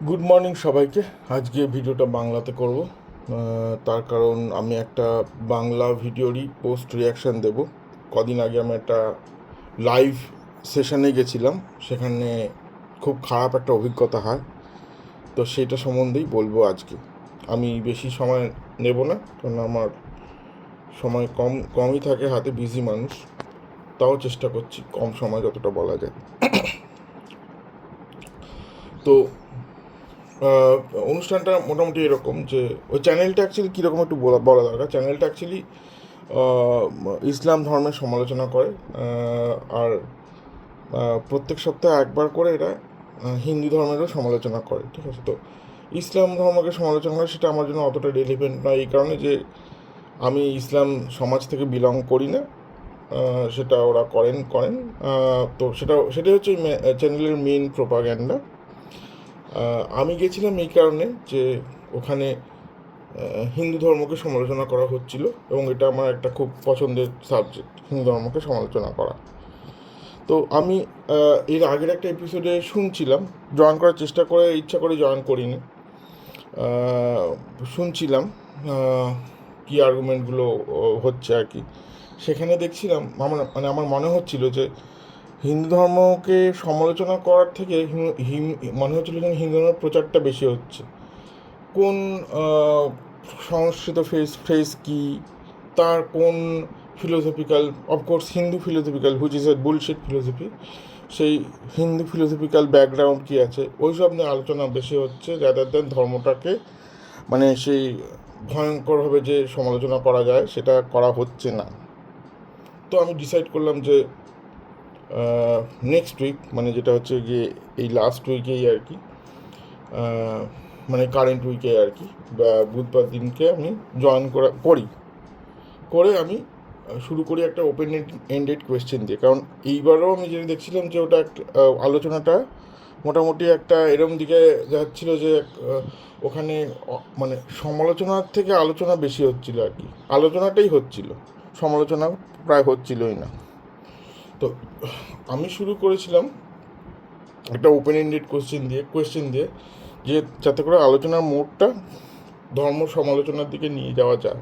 Good morning সবাইকে। আজকে ভিডিওটা বাংলাতে করব। তার কারণ আমি একটা বাংলা ভিডিওরই পোস্ট রিয়াকশান দেব। কদিন আগে আমি একটা লাইভ সেশনে গেছিলাম, সেখানে খুব খারাপ একটা অভিজ্ঞতা হয়, তো সেটা সম্বন্ধেই বলবো আজকে। আমি বেশি সময় নেব না, কারণ আমার সময় কমই থাকে হাতে, বিজি মানুষ। তাও চেষ্টা করছি কম সময় যতটা বলা যায়। তো আহ, অনুষ্ঠানটা মোটামুটি এরকম যে ওই চ্যানেলটা অ্যাকচুয়ালি কীরকম একটু বলা দরকার। চ্যানেলটা অ্যাকচুয়ালি ইসলাম ধর্মের সমালোচনা করে, আর প্রত্যেক সপ্তাহে একবার করে এরা হিন্দু ধর্মেরও সমালোচনা করে, ঠিক আছে। তো ইসলাম ধর্মকে সমালোচনা করে সেটা আমার জন্য অতটা রেলিভেন্ট নয়, এই কারণে যে আমি ইসলাম সমাজ থেকে বিলং করি না। সেটা ওরা করেন। তো সেটাই হচ্ছে চ্যানেলের মেন প্রোপাগ্যান্ডা। আমি গেছিলাম এই কারণে যে ওখানে হিন্দু ধর্মকে সমালোচনা করা হচ্ছিল, এবং এটা আমার একটা খুব পছন্দের সাবজেক্ট, হিন্দু ধর্মকে সমালোচনা করা। তো আমি এর আগের একটা এপিসোডে শুনছিলাম, জয়েন করার চেষ্টা করে ইচ্ছা করে জয়েন করিনি। শুনছিলাম কী আর্গুমেন্টগুলো হচ্ছে আর কি। সেখানে দেখছিলাম আমার মনে হচ্ছিল যে হিন্দু ধর্মকে সমালোচনা করার থেকে মনে হচ্ছিল যেন হিন্দু ধর্মের প্রচারটা বেশি হচ্ছে। কোন সংস্কৃত ফ্রেজ কী, তার কোন philosophical, of course Hindu philosophical, which is a bullshit philosophy, সেই হিন্দু ফিলোসফিক্যাল ব্যাকগ্রাউন্ড কী আছে ওই সব নিয়ে আলোচনা বেশি হচ্ছে, রাদার দেন ধর্মটাকে মানে সেই ভয়ঙ্করভাবে যে সমালোচনা করা যায় সেটা করা হচ্ছে না। তো আমি ডিসাইড করলাম যে নেক্সট উইক, মানে যেটা হচ্ছে গিয়ে এই লাস্ট উইকেই আর কি, মানে কারেন্ট উইকে আর কি, বা বুধবার দিনকে আমি জয়েন করে আমি শুরু করি একটা ওপেন এন্ডেড কোয়েশ্চেন দিয়ে। কারণ এইবারও আমি যেটা দেখছিলাম যে ওটা একটা আলোচনাটা মোটামুটি একটা এরম দিকে যাচ্ছিল যে ওখানে মানে সমালোচনার থেকে আলোচনা বেশি হচ্ছিল আর কি, আলোচনাটাই হচ্ছিল, সমালোচনা প্রায় হচ্ছিলই না। তো আমি শুরু করেছিলাম একটা ওপেন এন্ডেড কোয়েশ্চেন দিয়ে যে যাতে করে আলোচনার মোড়টা ধর্ম সমালোচনার দিকে নিয়ে যাওয়া যায়।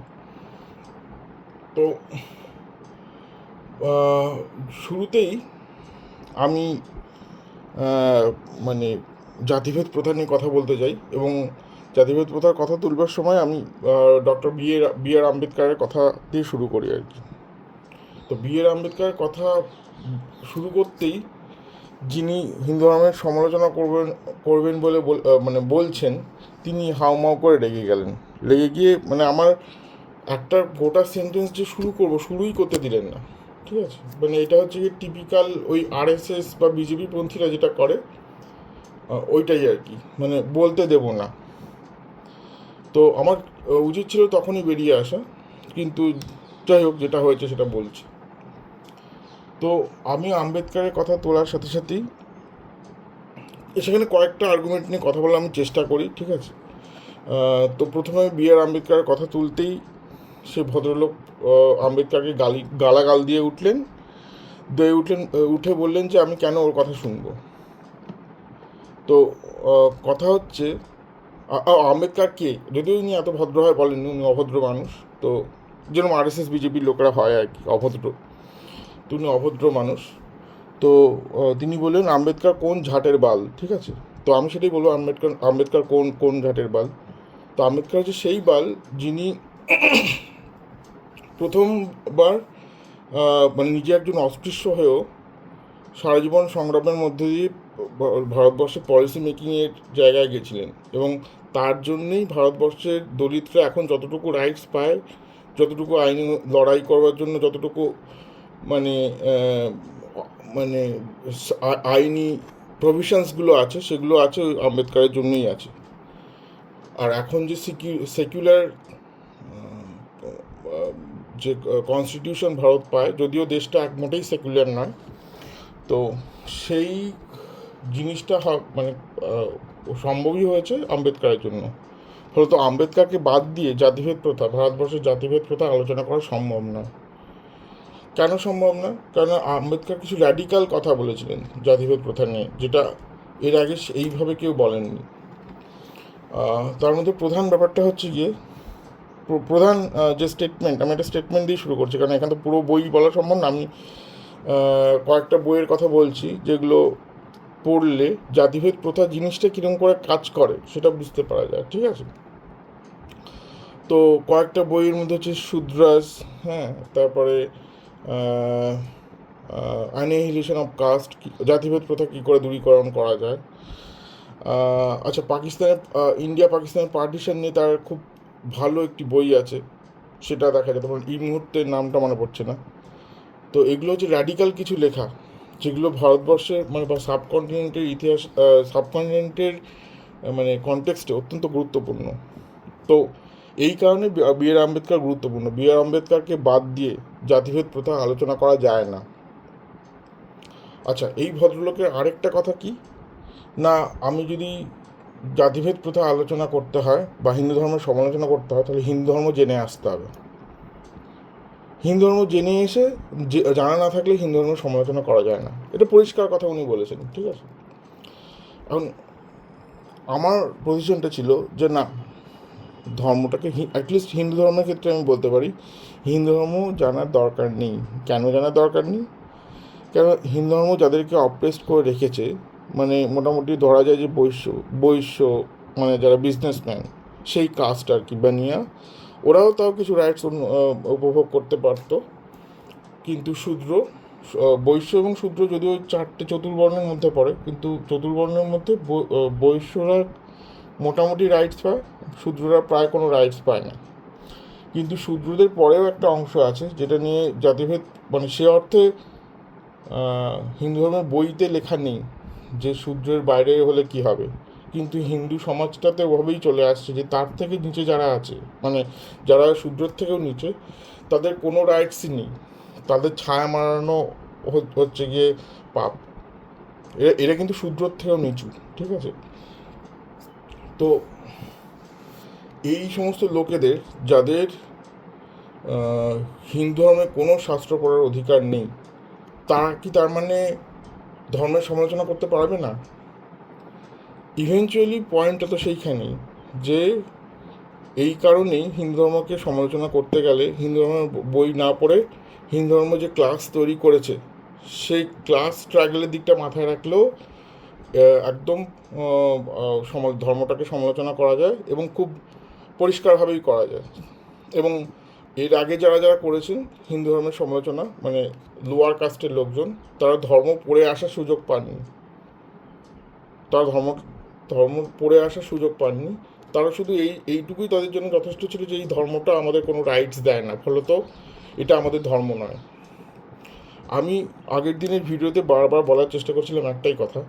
তো শুরুতেই আমি মানে জাতিভেদ প্রথা নিয়ে কথা বলতে চাই, এবং জাতিভেদ প্রথার কথা তুলবার সময় আমি ডক্টর বি আর আম্বেদকারের কথা দিয়ে শুরু করি আর কি। তো বি আর আম্বেদকারের কথা শুরু করতেই যিনি হিন্দু ধর্মের সমালোচনা করবেন বলে মানে বলছেন, তিনি হাউমাউ করে রেগে গিয়ে মানে আমার একটা গোটা সেন্টেন্স যে শুরুই করতে দিলেন না, ঠিক আছে। মানে এটা হচ্ছে কি টিপিক্যাল ওই আরএসএস বা বিজেপি পন্থীরা যেটা করে, ওইটাই আর কি, মানে বলতে দেব না। তো আমার উচিত ছিল তখনই বেরিয়ে আসা, কিন্তু যাই হোক, যেটা হয়েছে সেটা বলছি। তো আমি আম্বেদকারের কথা তোলার সাথে সাথেই সেখানে কয়েকটা আর্গুমেন্ট নিয়ে কথা বলার আমি চেষ্টা করি, ঠিক আছে। তো প্রথমে বি আর আম্বেদকারের কথা তুলতেই সে ভদ্রলোক আম্বেদকারকে গালাগাল উঠে বললেন যে আমি কেন ওর কথা শুনবো। তো কথা হচ্ছে আম্বেদকার কে, যদিও উনি এত ভদ্র হয় বলেননি, উনি অভদ্র মানুষ। তো যেরকম আরএসএস বিজেপির লোকেরা হয় আর কি, অভদ্র, তো উনি অভদ্র মানুষ। তো তিনি বললেন আম্বেদকার কোন ঝাটের বাল, ঠিক আছে। তো আমি সেটাই বলবো, আম্বেদকার কোন কোন ঝাটের বাল। তো আম্বেদকার হচ্ছে সেই বাল যিনি প্রথমবার মানে নিজে একজন অস্পৃশ্য হয়েও সারা জীবন সংগ্রামের মধ্যে দিয়ে ভারতবর্ষে পলিসি মেকিংয়ের জায়গায় গেছিলেন, এবং তার জন্যেই ভারতবর্ষের দলিতরা এখন যতটুকু রাইটস পায়, যতটুকু আইনি লড়াই করবার জন্য যতটুকু মানে মানে আইনি প্রভিশনসগুলো আছে, সেগুলো আছে ওই আম্বেদকারের জন্যই আছে। আর এখন যে সেকুলার যে কনস্টিটিউশন ভারত পায়, যদিও দেশটা মোটেই সেকুলার নয়, তো সেই জিনিসটা মানে সম্ভবই হয়েছে আম্বেদকারের জন্য। ফলত আম্বেদকারকে বাদ দিয়ে ভারতবর্ষের জাতিভেদ প্রথা আলোচনা করা সম্ভব নয়। কেন সম্ভব না? কারণ আম্বেদকর কিছু র্যাডিক্যাল কথা বলেছিলেন জাতিভেদ প্রথা নিয়ে, যেটা এর আগে এইভাবে কেউ বলেননি। তার মধ্যে প্রধান ব্যাপারটা হচ্ছে গিয়ে প্রধান যে স্টেটমেন্ট, আমি একটা স্টেটমেন্ট দিয়ে শুরু করছি, কারণ এখানে তো পুরো বই বলা সম্ভব না। আমি কয়েকটা বইয়ের কথা বলছি যেগুলো পড়লে জাতিভেদ প্রথা জিনিসটা কীরকম করে কাজ করে সেটা বুঝতে পারা যায়, ঠিক আছে? তো কয়েকটা বইয়ের মধ্যে হচ্ছে শূদ্রাস, হ্যাঁ, তারপরে অ্যানিহিলেশন অফ কাস্ট, জাতিভেদ প্রথা কী করে দূরীকরণ করা যায়। আচ্ছা, পাকিস্তানের ইন্ডিয়া পাকিস্তানের পার্টিশন নিয়ে তার খুব ভালো একটি বই আছে, সেটা দেখা যায়। তোমার এই মুহূর্তে নামটা মনে পড়ছে না। তো এগুলো হচ্ছে র্যাডিক্যাল কিছু লেখা, যেগুলো ভারতবর্ষের মানে বা সাবকন্টিনেন্টের ইতিহাস, সাবকন্টিনেন্টের মানে কনটেক্সটে অত্যন্ত গুরুত্বপূর্ণ। তো এই কারণে বি আর আম্বেদকর গুরুত্বপূর্ণ। বি আর আম্বেদকরকে বাদ দিয়ে জাতিভেদ প্রথা আলোচনা করা যায় না। আচ্ছা, এই ভদ্রলোকের আরেকটা কথা কি না, আমি যদি জাতিভেদ প্রথা আলোচনা করতে হয় বা হিন্দু ধর্মের সমালোচনা করতে হয়, তাহলে হিন্দু ধর্ম জেনে আসতে হবে। হিন্দু ধর্ম জেনে এসে জানা না থাকলে হিন্দু ধর্মের সমালোচনা করা যায় না, এটা পরিষ্কার কথা উনি বলেছেন, ঠিক আছে? এখন আমার পজিশনটা ছিল যে না, ধর্মটাকে অ্যাটলিস্ট হিন্দু ধর্মের ক্ষেত্রে আমি বলতে পারি হিন্দু ধর্ম জানার দরকার নেই। কেন জানার দরকার নেই? কেন, হিন্দু ধর্ম যাদেরকে অপ্রেসড করে রেখেছে, মানে মোটামুটি ধরা যায় যে বৈশ্য বৈশ্য মানে যারা বিজনেসম্যান, সেই কাস্ট আর কি, বানিয়া, ওরাও তাও কিছু রাইটস উপভোগ করতে পারতো। কিন্তু শূদ্র, বৈশ্য এবং শূদ্র যদিও চারটে চতুর্বর্ণের মধ্যে পড়ে, কিন্তু চতুর্বর্ণের মধ্যে বৈশ্যরা মোটামুটি রাইটস পায়, শূদ্ররা প্রায় কোনো রাইটস পায় না। কিন্তু শূদ্রদের পরেও একটা অংশ আছে যেটা নিয়ে জাতিভেদ মানে সে অর্থে হিন্দু ধর্মের বইতে লেখা নেই যে শূদ্রের বাইরে হলে কি হবে, কিন্তু হিন্দু সমাজটাতে ওভাবেই চলে আসছে যে তার থেকে নিচে যারা আছে, মানে যারা শূদ্রের থেকেও নিচে, তাদের কোনো রাইটসই নেই, তাদের ছায়া মারানো হচ্ছে গিয়ে পাপ। এরা কিন্তু শূদ্রের থেকেও নিচু, ঠিক আছে? তো এই সমস্ত লোকেদের, যাদের হিন্দু ধর্মে কোনো শাস্ত্র পড়ার অধিকার নেই, তারা কি তার মানে ধর্মের সমালোচনা করতে পারবে না? ইভেনচুয়ালি পয়েন্টটা তো সেইখানেই, যে এই কারণেই হিন্দু ধর্মকে সমালোচনা করতে গেলে হিন্দু ধর্মের বই না পড়ে হিন্দু ধর্ম যে ক্লাস তৈরি করেছে সেই ক্লাস স্ট্রাগলের দিকটা মাথায় রাখলেও একদম ধর্মটাকে সমালোচনা করা যায়, এবং খুব পরিষ্কারভাবেই করা যায়। এবং এর আগে যারা যারা করেছেন হিন্দু ধর্মের সমালোচনা, মানে লোয়ার কাস্টের লোকজন, তারা ধর্ম পড়ে আসার সুযোগ পাননি, তারা ধর্ম পড়ে আসার সুযোগ পাননি। তারা শুধু এইটুকুই তাদের জন্য যথেষ্ট ছিল যে এই ধর্মটা আমাদের কোনো রাইটস দেয় না, ফলত এটা আমাদের ধর্ম নয়। আমি আগের দিনের ভিডিওতে বারবার বলার চেষ্টা করছিলাম একটাই কথা,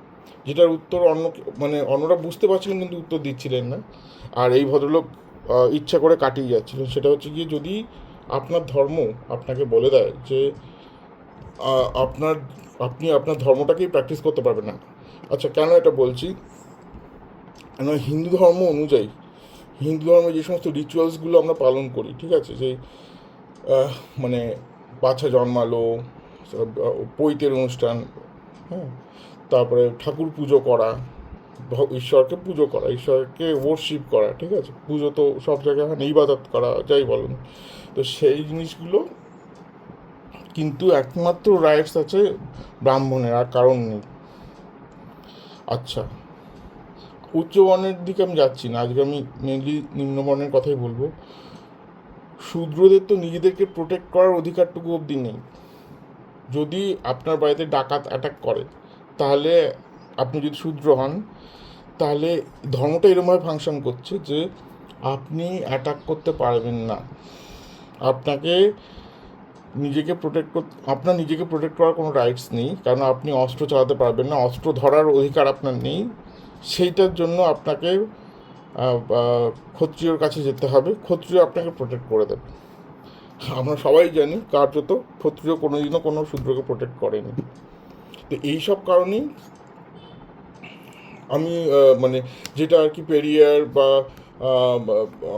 যেটার উত্তর অন্যরা বুঝতে পারছিলেন কিন্তু উত্তর দিচ্ছিলেন না, আর এই ভদ্রলোক ইচ্ছা করে কাটিয়ে যাচ্ছিলেন। সেটা হচ্ছে গিয়ে, যদি আপনার ধর্ম আপনাকে বলে দেয় যে আপনি আপনার ধর্মটাকেই প্র্যাকটিস করতে পারবেন না। আচ্ছা, কেন এটা বলছি? কেন, হিন্দু ধর্ম অনুযায়ী, হিন্দু ধর্মে যে সমস্ত রিচুয়ালসগুলো আমরা পালন করি, ঠিক আছে, যে মানে বাচ্চা জন্মালো, পৈতের অনুষ্ঠান, হ্যাঁ, তারপরে ঠাকুর পুজো করা, ঈশ্বরকে পুজো করা, ঈশ্বরকে ওয়ার্শিপ করা, ঠিক আছে, পুজো তো সব জায়গায় হয়, ইবাদত করা, যাই বলুন। তো সেই জিনিসগুলো কিন্তু একমাত্র রাইটস আছে ব্রাহ্মণের, আর কারণ নেই। আচ্ছা, উচ্চবর্ণের দিকে আমি যাচ্ছি না, আজকে আমি মেনলি নিম্নবর্ণের কথাই বলবো। শূদ্রদের তো নিজেদেরকে প্রোটেক্ট করার অধিকারটুকু অবধি নেই। যদি আপনার বাড়িতে ডাকাত অ্যাটাক করে, তাহলে আপনি যদি শূদ্র হন, তাহলে ধর্মটা এরকমভাবে ফাংশন করছে যে আপনি অ্যাটাক করতে পারবেন না। আপনাকে আপনার নিজেকে প্রোটেক্ট করার কোনো রাইটস নেই, কারণ আপনি অস্ত্র চালাতে পারবেন না, অস্ত্র ধরার অধিকার আপনার নেই। সেইটার জন্য আপনাকে ক্ষত্রিয়র কাছে যেতে হবে, ক্ষত্রিয় আপনাকে প্রোটেক্ট করে দেবে। আমরা সবাই জানি কার্যত ক্ষত্রিয় কোনোদিনও কোনো শূদ্রকে প্রোটেক্ট করেনি। তো এইসব কারণেই আমি মানে যেটা আর কি পেরিয়ার বা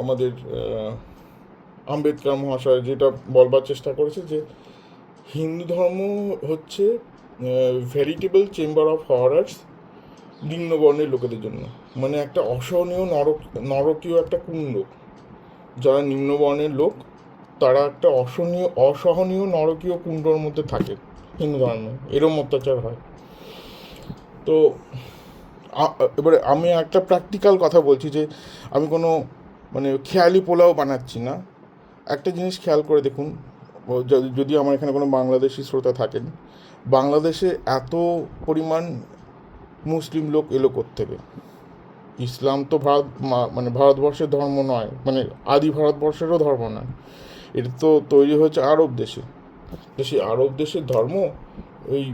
আমাদের আম্বেদকর মহাশয় যেটা বলবার চেষ্টা করেছে, যে হিন্দু ধর্ম হচ্ছে ভেরিটেবল চেম্বার অফ হরার্স, নিম্নবর্ণের লোকেদের জন্য, মানে একটা অসহনীয় নরকীয় একটা কুণ্ড। যারা নিম্নবর্ণের লোক তারা একটা অসহনীয় নরকীয় কুণ্ডর মধ্যে থাকে হিন্দু ধর্মে, এরম অত্যাচার হয়। তো এবারে আমি একটা প্র্যাকটিক্যাল কথা বলছি, যে আমি কোনো মানে খেয়ালি পোলাও বানাচ্ছি না। একটা জিনিস খেয়াল করে দেখুন, যদি আমার এখানে কোনো বাংলাদেশি শ্রোতা থাকেন, বাংলাদেশে এত পরিমাণ মুসলিম লোক এলো কোত্থেকে? ইসলাম তো মানে ভারতবর্ষের ধর্ম নয়, মানে আদি ভারতবর্ষেরও ধর্ম নয়, এটা তো তৈরি হয়েছে আরব দেশে। তো সেই আরব দেশের ধর্ম ওই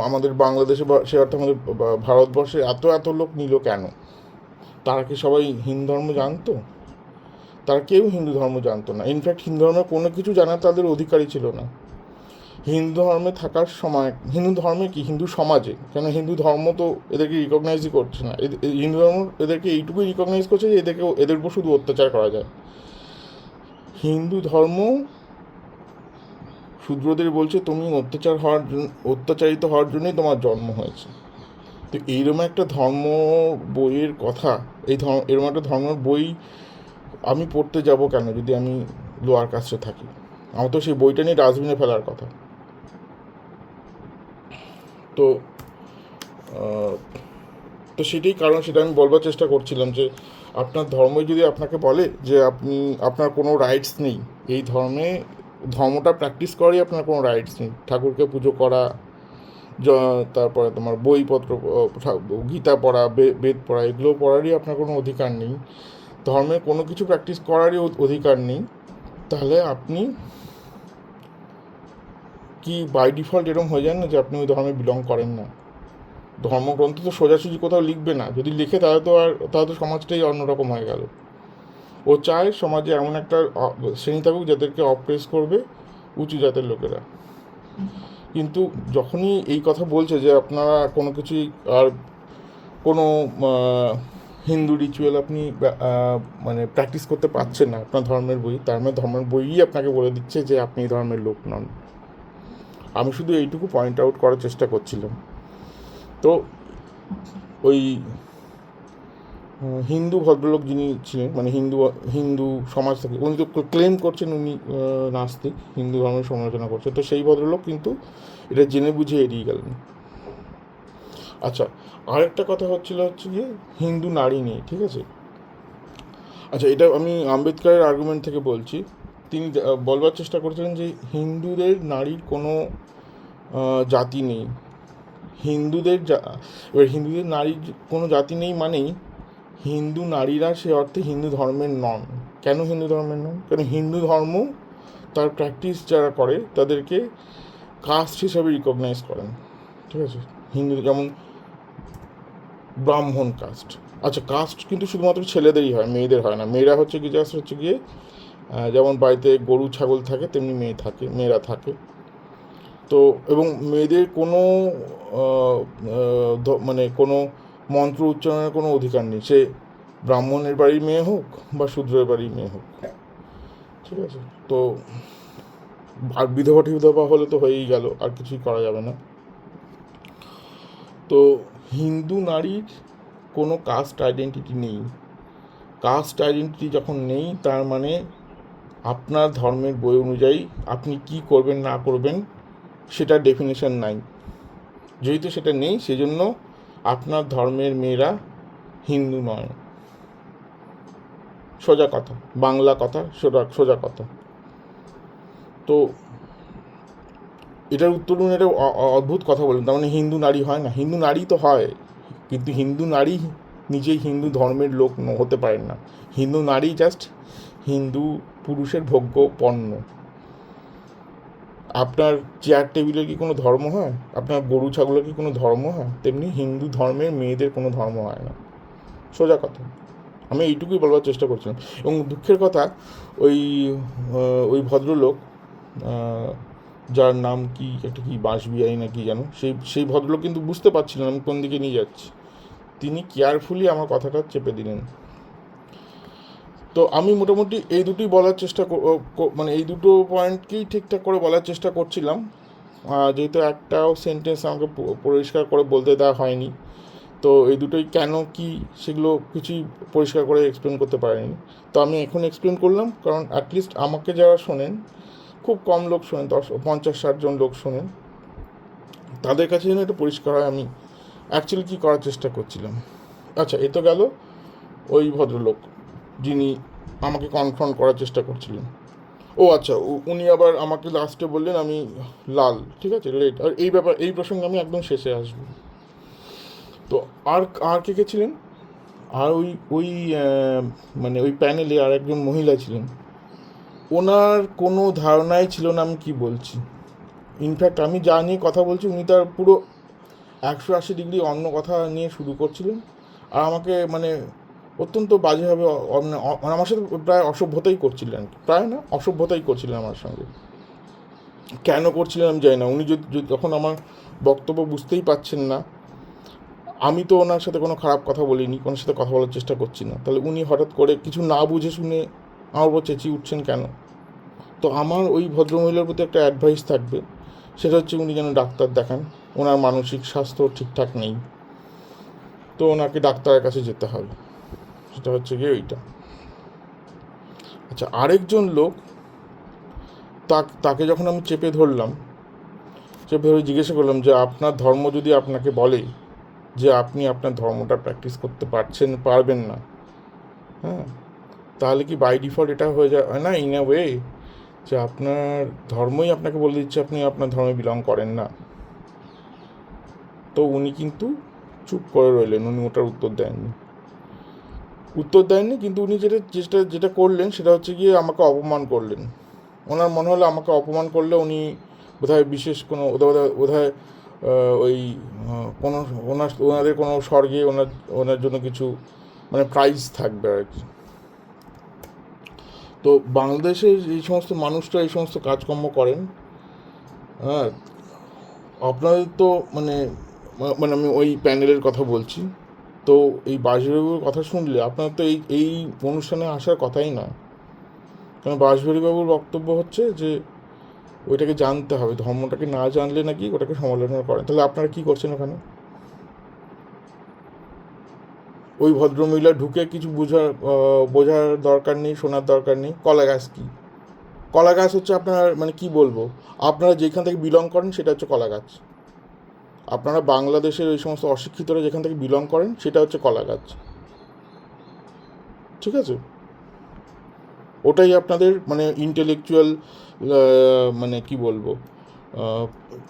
আমাদের বাংলাদেশে বা সে অর্থে আমাদের ভারতবর্ষে এত এত লোক নিল কেন? তারা কি সবাই হিন্দু ধর্ম জানতো? তারা কেউ হিন্দু ধর্ম জানতো না। ইনফ্যাক্ট হিন্দু ধর্মের কোনো কিছু জানার তাদের অধিকারই ছিল না। হিন্দু ধর্মে থাকার সময়, হিন্দু ধর্মে কি হিন্দু সমাজে, কেন হিন্দু ধর্ম তো এদেরকে রিকগনাইজই করছে না। হিন্দু ধর্ম এদেরকে এইটুকুই রিকগনাইজ করছে যে এদের উপর শুধু অত্যাচার করা যায়। হিন্দু ধর্ম শূদ্রদের বলছে তুমি অত্যাচারিত হওয়ার জন্যই তোমার জন্ম হয়েছে। তো এইরকম একটা ধর্ম বইয়ের কথা, এরকম একটা ধর্মের বই আমি পড়তে যাব কেন যদি আমি লোয়ার কাস্টে থাকি? আমার তো সেই বইটা নিয়ে ডাস্টবিনে ফেলার কথা। তো তো সেটাই কারণ, সেটা আমি বলবার চেষ্টা করছিলাম যে আপনার ধর্মই যদি আপনাকে বলে যে আপনার কোনো রাইটস নেই, এই ধর্মটা প্র্যাকটিস করারই আপনার কোনো রাইটস নেই, ঠাকুরকে পুজো করা, তারপরে তোমার বইপত্র, গীতা পড়া, বেদ পড়া, এগুলো পড়ারই আপনার কোনো অধিকার নেই, ধর্মের কোনো কিছু প্র্যাকটিস করারই অধিকার নেই, তাহলে আপনি কি বাই ডিফল্ট এরকম হয়ে যান না যে আপনি ওই ধর্মে বিলং করেন না? ধর্মগ্রন্থ তো সোজাসুজি কোথাও লিখবে না, যদি লিখে তাহলে তো সমাজটাই অন্যরকম হয়ে গেল। ও চায় সমাজে এমন একটা শ্রেণী থাকুক যাদেরকে অপ্রেস করবে উঁচু জাতের লোকেরা। কিন্তু যখনই এই কথা বলছে যে আপনারা কোনো কিছুই আর কোনো হিন্দু রিচুয়াল আপনি মানে প্র্যাকটিস করতে পারছেন না আপনার ধর্মের বই, তার মানে ধর্মের বইই আপনাকে বলে দিচ্ছে যে আপনি এই ধর্মের লোক নন। আমি শুধু এইটুকু পয়েন্ট আউট করার চেষ্টা করছিলাম। তো ওই হিন্দু ভদ্রলোক যিনি ছিলেন, মানে হিন্দু সমাজ থেকে উনি তো ক্লেম করছেন উনি নাস্তিক, হিন্দু ধর্মের সমালোচনা করছেন, তো সেই ভদ্রলোক কিন্তু এটা জেনে বুঝে এড়িয়ে গেলেন। আচ্ছা, আরেকটা কথা হচ্ছে গিয়ে হিন্দু নারী নিয়ে, ঠিক আছে? আচ্ছা, এটা আমি আম্বেদকরের আর্গুমেন্ট থেকে বলছি। তিনি বলবার চেষ্টা করেছিলেন যে হিন্দুদের নারীর কোনো জাতি নেই। এবার হিন্দুদের নারীর কোনো জাতি নেই মানেই হিন্দু নারীরা সে অর্থে হিন্দু ধর্মের নন। কেন হিন্দু ধর্মের নন? কারণ হিন্দু ধর্ম তার প্র্যাকটিস যারা করে তাদেরকে কাস্ট হিসাবে রিকগনাইজ করেন, ঠিক আছে? হিন্দু যেমন ব্রাহ্মণ কাস্ট। আচ্ছা, কাস্ট কিন্তু শুধুমাত্র ছেলেদেরই হয়, মেয়েদের হয় না। মেয়েরা হচ্ছে গিয়ে যেমন বাড়িতে গরু ছাগল থাকে তেমনি মেয়েরা থাকে। তো এবং মেয়েদের কোনো মানে কোনো মন্ত্র উচ্চারণের কোনো অধিকার নেই, সে ব্রাহ্মণের বাড়ির মেয়ে হোক বা শূদ্রের বাড়ির মেয়ে হোক, ঠিক আছে? তো আর বিধবা হলে তো হয়েই গেল, আর কিছুই করা যাবে না। তো হিন্দু নারীর কোনো কাস্ট আইডেন্টিটি নেই। কাস্ট আইডেন্টিটি যখন নেই, তার মানে আপনার ধর্মের বই অনুযায়ী আপনি কি করবেন না করবেন সেটার ডেফিনেশন নাই। যেহেতু সেটা নেই, সেজন্য আপনার ধর্মের মেয়েরা হিন্দু নয়। সোজা কথা, বাংলা কথা, সোজা কথা। তো এটার উত্তর এটা অদ্ভুত কথা বলেন, তার মানে হিন্দু নারী হয় না? হিন্দু নারী তো হয়, কিন্তু হিন্দু নারী নিজেই হিন্দু ধর্মের লোক হতে পারেন না। হিন্দু নারী জাস্ট হিন্দু পুরুষের ভোগ্য পণ্য। আপনার চেয়ার টেবিলের কি কোনো ধর্ম হয়? আপনার গরু ছাগলের কি কোনো ধর্ম হয়? তেমনি হিন্দু ধর্মের মেয়েদের কোনো ধর্ম হয় না। সোজা কথা। আমি এইটুকুই বলবার চেষ্টা করছিলাম। এবং দুঃখের কথা, ওই ভদ্রলোক, যার নাম কি একটা কি বাঁশবিহারী না কি যেন, সেই ভদ্রলোক কিন্তু বুঝতে পারছিলেন আমি কোন দিকে নিয়ে যাচ্ছি। তিনি কেয়ারফুলি আমার কথাটা চেপে দিলেন। তো আমি মোটামুটি এই দুটোই বলার চেষ্টা মানে এই দুটো পয়েন্টকেই ঠিকঠাক করে বলার চেষ্টা করছিলাম, যেহেতু একটাও সেন্টেন্স আমাকে পরিষ্কার করে বলতে দেওয়া হয়নি। তো এই দুটোই কেন কি সেগুলো কিছুই পরিষ্কার করে এক্সপ্লেন করতে পারেনি। তো আমি এখন এক্সপ্লেন করলাম, কারণ অ্যাটলিস্ট আমাকে যারা শোনেন, খুব কম লোক শোনেন, 50-60 জন লোক শোনেন, তাদের কাছে যেন এটা পরিষ্কার হয় আমি অ্যাকচুয়ালি কী করার চেষ্টা করছিলাম। আচ্ছা, এ তো গেল ওই ভদ্রলোক যিনি আমাকে কনফ্রন্ট করার চেষ্টা করছিলেন। ও আচ্ছা, উনি আবার আমাকে লাস্টে বললেন আমি লাল, ঠিক আছে, রেড। আর এই প্রসঙ্গে আমি একদম শেষে আসবো। তো আর আর কে কে ছিলেন, আর ওই ওই মানে ওই প্যানেলে আর একজন মহিলা ছিলেন। ওনার কোনো ধারণাই ছিল না আমি কি বলছি। ইনফ্যাক্ট আমি যা নিয়ে কথা বলছি উনি তার পুরো 180 ডিগ্রি অন্য কথা নিয়ে শুরু করছিলেন। আর আমাকে মানে অত্যন্ত বাজেভাবে মানে আমার সাথে প্রায় অসভ্যতাই করছিলেন, প্রায় না, অসভ্যতাই করছিলেন আমার সঙ্গে। কেন করছিলেন আমি জানি না। উনি যদি যখন আমার বক্তব্য বুঝতেই পাচ্ছেন না, আমি তো ওনার সাথে কোনো খারাপ কথা বলিনি, ওনার সাথে কথা বলার চেষ্টা করছি না, তাহলে উনি হঠাৎ করে কিছু না বুঝে শুনে আমার উপর চেঁচিয়ে উঠছেন কেন? তো আমার ওই ভদ্রমহিলার প্রতি একটা অ্যাডভাইস থাকবে, সেটা হচ্ছে উনি যেন ডাক্তার দেখান। ওনার মানসিক স্বাস্থ্য ঠিকঠাক নেই, তো ওনাকে ডাক্তারের কাছে যেতে হবে। সেটা হচ্ছে গিয়ে ওইটা। আচ্ছা, আরেকজন লোক, তাকে যখন আমি চেপে ধরলাম, চেপে ধরে জিজ্ঞাসা করলাম যে আপনার ধর্ম যদি আপনাকে বলে যে আপনি আপনার ধর্মটা প্র্যাকটিস করতে পারবেন না, হ্যাঁ, তাহলে কি বাই ডিফল্ট এটা হয়ে যায় না ইন আ ওয়ে যে আপনার ধর্মই আপনাকে বলে দিচ্ছে আপনি আপনার ধর্মে বিলং করেন না? তো উনি কিন্তু চুপ করে রইলেন, উনি ওটার উত্তর দেননি। কিন্তু উনি যেটা করলেন সেটা হচ্ছে গিয়ে আমাকে অপমান করলেন। ওনার মনে হলো আমাকে অপমান করলে উনি বোধহয় বিশেষ কোনো বোধহয় ওই কোনো ওনাদের কোনো স্বর্গে ওনার জন্য কিছু মানে প্রাইজ থাকবে আর কি। তো বাংলাদেশের এই সমস্ত মানুষরা এই সমস্ত কাজকর্ম করেন, হ্যাঁ। আপনাদের তো মানে মানে আমি ওই প্যানেলের কথা বলছি। তো এই বাঁশবাবুর কথা শুনলে আপনার তো এই অনুষ্ঠানে আসার কথাই না। কারণ বাঁশবাবুর বক্তব্য হচ্ছে যে ওইটাকে জানতে হবে, ধর্মটাকে না জানলে নাকি ওটাকে সমালোচনা করেন। তাহলে আপনারা কী করছেন ওখানে? ওই ভদ্রমহিলা ঢুকে কিছু বোঝার দরকার নেই, শোনার দরকার নেই। কলা গাছ কী? কলা গাছ হচ্ছে আপনার মানে কি বলবো, আপনারা যেখান থেকে বিলং করেন সেটা হচ্ছে কলা গাছ। আপনারা বাংলাদেশের ওই সমস্ত অশিক্ষিতরা যেখান থেকে বিলং করেন সেটা হচ্ছে কলা গাছ, ঠিক আছে? ওটাই আপনাদের মানে ইন্টেলেকচুয়াল মানে কি বলবো,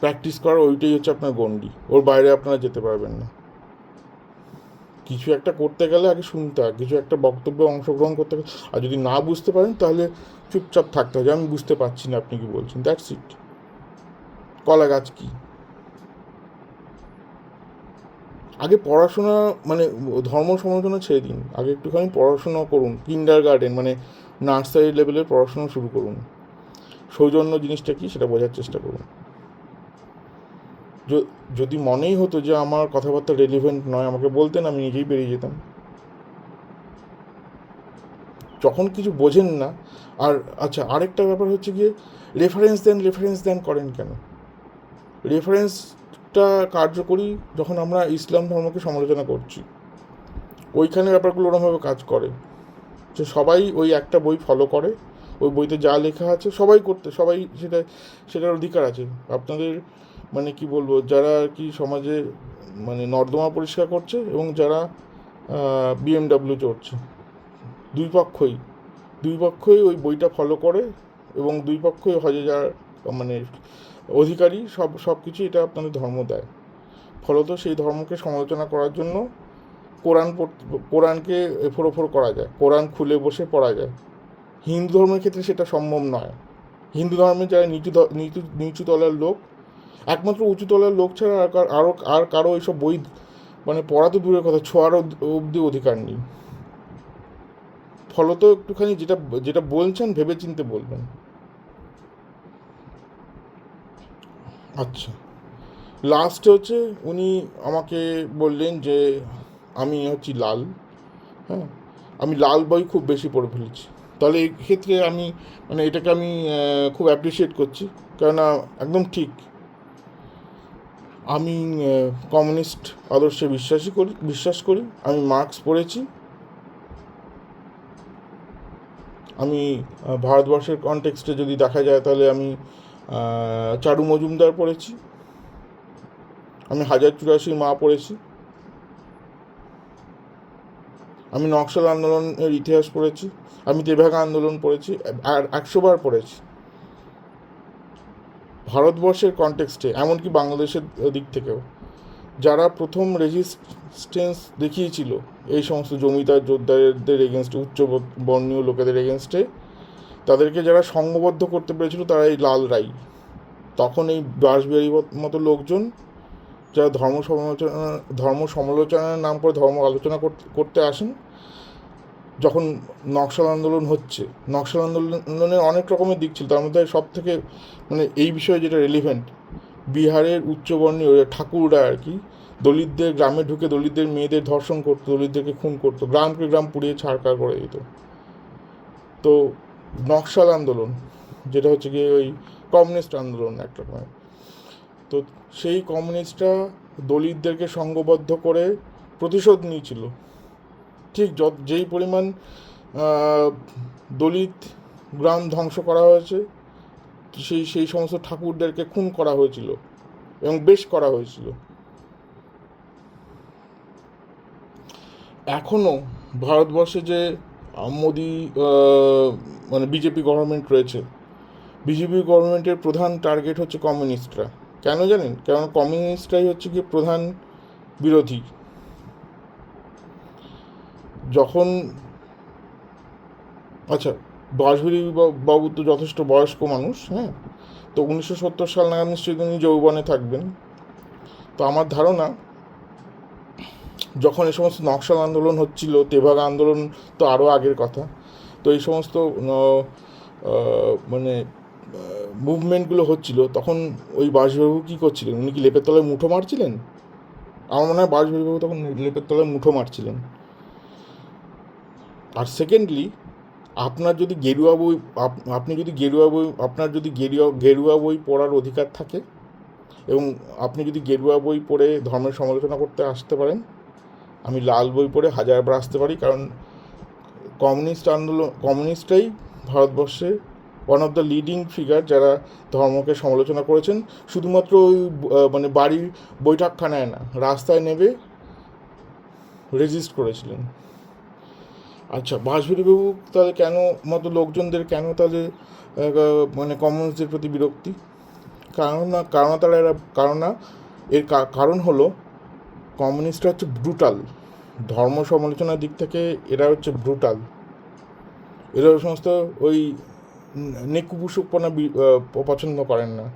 প্র্যাকটিস করার ওইটাই হচ্ছে আপনার গণ্ডি। ওর বাইরে আপনারা যেতে পারবেন না। কিছু একটা করতে গেলে আগে শুনতে হয়, কিছু একটা বক্তব্যে অংশগ্রহণ করতে গেলে, আর যদি না বুঝতে পারেন তাহলে চুপচাপ থাকতে হবে, আমি বুঝতে পারছি না আপনি কি বলছেন, দ্যাটস ইট। কলা গাছ কী? আগে পড়াশোনা মানে ধর্ম সমালোচনা ছেড়ে দিন, আগে একটুখানি পড়াশোনা করুন। কিন্ডারগার্টেন মানে নার্সারি লেভেলের পড়াশোনা শুরু করুন। সৌজন্য জিনিসটা কী সেটা বোঝার চেষ্টা করুন। যদি মনেই হতো যে আমার কথাবার্তা রেলিভেন্ট নয়, আমাকে বলতেন, আমি নিজেই বেরিয়ে যেতাম। যখন কিছু বোঝেন না। আর আচ্ছা, আরেকটা ব্যাপার হচ্ছে গিয়ে রেফারেন্স দেন করেন কেন? রেফারেন্সটা কার্যকরী যখন আমরা ইসলাম ধর্মকে সমালোচনা করছি, ওইখানে ব্যাপারগুলো ওরমভাবে কাজ করে যে সবাই ওই একটা বই ফলো করে, ওই বইতে যা লেখা আছে সবাই সেটার অধিকার আছে। আপনাদের মানে কি বলবো, যারা আর কি সমাজে মানে নর্দমা পরিষ্কার করছে এবং যারা বিএমডাব্লিউ চড়ছে, দুই পক্ষই ওই বইটা ফলো করে এবং দুই পক্ষই হজে যাওয়ার মানে অধিকারী, সব কিছু এটা আপনাদের ধর্ম দেয়। ফলত সেই ধর্মকে সমালোচনা করার জন্য কোরআনকে এফোর করা যায়, কোরআন খুলে বসে পড়া যায়। হিন্দু ধর্মের ক্ষেত্রে সেটা সম্ভব নয়। হিন্দু ধর্মে যারা নিচু তলার লোক, একমাত্র উঁচু তলার লোক ছাড়া আর কারো এইসব বই মানে পড়া তো দূরের কথা, ছোঁয়ার অবধি অধিকার নেই। ফলত একটুখানি যেটা বলছেন ভেবে চিন্তে বলবেন। আচ্ছা, লাস্টে হচ্ছে উনি আমাকে বললেন যে আমি হচ্ছি লাল, হ্যাঁ, আমি লাল বই খুব বেশি পড়ে ফেলেছি। তাহলে এই ক্ষেত্রে আমি মানে এটাকে আমি খুব অ্যাপ্রিসিয়েট করছি, কেননা একদম ঠিক। আমি কমিউনিস্ট আদর্শে বিশ্বাস করি। আমি মার্কস পড়েছি। আমি ভারতবর্ষের কনটেক্সটে যদি দেখা যায় তাহলে আমি চারু মজুমদার পড়েছি। আমি 1084 মা পড়েছি। আমি নকশাল আন্দোলনের ইতিহাস পড়েছি। আমি তেভাগা আন্দোলন পড়েছি, আর 100 বার পড়েছি। ভারতবর্ষের কনটেক্সটে, এমনকি বাংলাদেশের দিক থেকেও, যারা প্রথম রেজিস্ট্যান্স দেখিয়েছিল এই সমস্ত জমিদার যোদ্ধাদের এগেনস্টে, উচ্চ বর্ণীয় লোকেদের এগেনস্টে, তাদেরকে যারা সংঘবদ্ধ করতে পেরেছিল তারা এই লাল রাই। তখন এই বাঁশবিহারীর মতো লোকজন, যারা ধর্ম সমালোচনার নাম করে ধর্ম আলোচনা করতে আসেন, যখন নকশাল আন্দোলন হচ্ছে, নকশাল আন্দোলনের অনেক রকমের দিক ছিল, তার মধ্যে সব থেকে মানে এই বিষয়ে যেটা রেলিভেন্ট, বিহারের উচ্চবর্ণীয় ঠাকুররা আর কি দলিতদের গ্রামে ঢুকে দলিতদের মেয়েদের ধর্ষণ করতো, দলিতদেরকে খুন করতো, গ্রামকে গ্রাম পুড়িয়ে ছাড়কার করে দিত। তো নকশাল আন্দোলন যেটা হচ্ছে গিয়ে ওই কমিউনিস্ট আন্দোলন এক রকমের, তো সেই কমিউনিস্টরা দলিতদেরকে সংঘবদ্ধ করে প্রতিশোধ নিয়েছিল। ঠিক যেই পরিমাণ দলিত গ্রাম ধ্বংস করা হয়েছে, সেই সমস্ত ঠাকুরদেরকে খুন করা হয়েছিল এবং বেশ করা হয়েছিল। এখনও ভারতবর্ষে যে মোদি মানে বিজেপি গভর্নমেন্ট রয়েছে, বিজেপি গভর্নমেন্টের প্রধান টার্গেট হচ্ছে কমিউনিস্টরা। কেন জানেন? কারণ কমিউনিস্টরাই হচ্ছে কি প্রধান বিরোধী। যখন আচ্ছা, বাঁশবিহারী বাবু তো যথেষ্ট বয়স্ক মানুষ, হ্যাঁ, তো 1970 সাল নাগাদ নিশ্চয়ই তিনি যৌবনে থাকবেন। তো আমার ধারণা, যখন এই সমস্ত নকশাল আন্দোলন হচ্ছিল, তেভাগা আন্দোলন তো আরও আগের কথা, তো এই সমস্ত মানে মুভমেন্টগুলো হচ্ছিল, তখন ওই বাঁশবিহারীবাবু কী করছিলেন? উনি কি লেপের তলায় মুঠো মারছিলেন? আমার মনে হয় বাঁশবিহারীবাবু তখন লেপের তলায় মুঠো মারছিলেন। আর সেকেন্ডলি, আপনার যদি গেরুয়া বই, আপনি যদি গেরুয়া বই, আপনার যদি গেরুয়া বই পড়ার অধিকার থাকে এবং আপনি যদি গেরুয়া বই পড়ে ধর্মের সমালোচনা করতে আসতে পারেন, আমি লাল বই পড়ে 1000বার আসতে পারি। কারণ কমিউনিস্টরাই ভারতবর্ষে one of the leading figure, যারা ধর্মকে সমালোচনা করেছেন। শুধুমাত্র ওই মানে বাড়ির বৈঠকখানায় না, রাস্তায় নেমে রেজিস্ট করেছিলেন। আচ্ছা, বাঁশবিহারীবাবু তাহলে মতো লোকজনদের কেন তাহলে মানে কমিউনিস্টদের প্রতি বিরক্তি? কারণ হলো কমিউনিস্টরা হচ্ছে ব্রুটাল। ধর্ম সমালোচনার দিক থেকে এরা হচ্ছে ব্রুটাল। এরা সমস্ত ওই নেকুপুসুকপনা পছন্দ করেন না।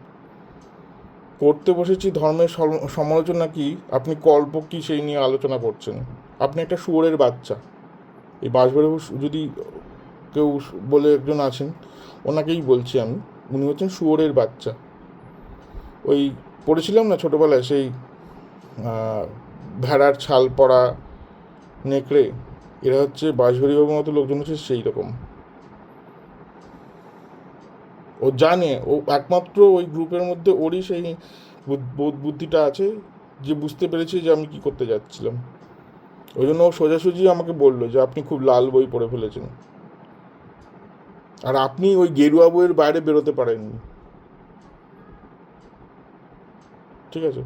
করতে বসেছি ধর্মের সমালোচনা কি, আপনি কল্প কি সেই নিয়ে আলোচনা করছেন? আপনি একটা শুয়োরের বাচ্চা। এই বাঁশবিহারীবাবু যদি কেউ বলে একজন আছেন, ওনাকেই বলছি আমি, উনি হচ্ছেন শুয়োরের বাচ্চা। ওই পড়েছিলাম না ছোটোবেলায় সেই ভেড়ার ছাল পরা নেকড়ে, এরা হচ্ছে বাঁশবিহারীবাবুর মতো লোকজন, হচ্ছে সেই রকম। ও জানে, ও একমাত্র ওই গ্রুপের মধ্যে ওরই সেই বুদ্ধিটা আছে যে বুঝতে পেরেছি যে আমি কি করতে যাচ্ছিলাম। ওই জন্য ও সোজাসুজি আমাকে বললো যে আপনি খুব লাল বই পড়ে ফেলেছেন, আর আপনি ওই গেরুয়া বইয়ের বাইরে বেরোতে পারেননি। ঠিক আছে,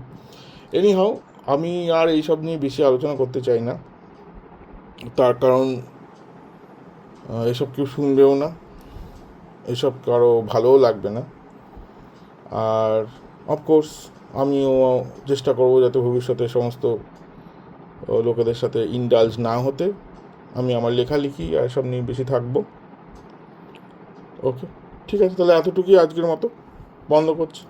এনিহাও আমি আর এইসব নিয়ে বেশি আলোচনা করতে চাই না, তার কারণ এসব কেউ শুনবেও না, এসব কারো ভালোও লাগবে না। আর অফকোর্স আমিও চেষ্টা করবো যাতে ভবিষ্যতে সমস্ত লোকেদের সাথে ইনডালজ না হতে। আমি আমার লেখালেখি আর সব নিয়ে বেশি থাকবো। ওকে, ঠিক আছে, তাহলে এতটুকুই আজকের মতো, বন্ধ করছি।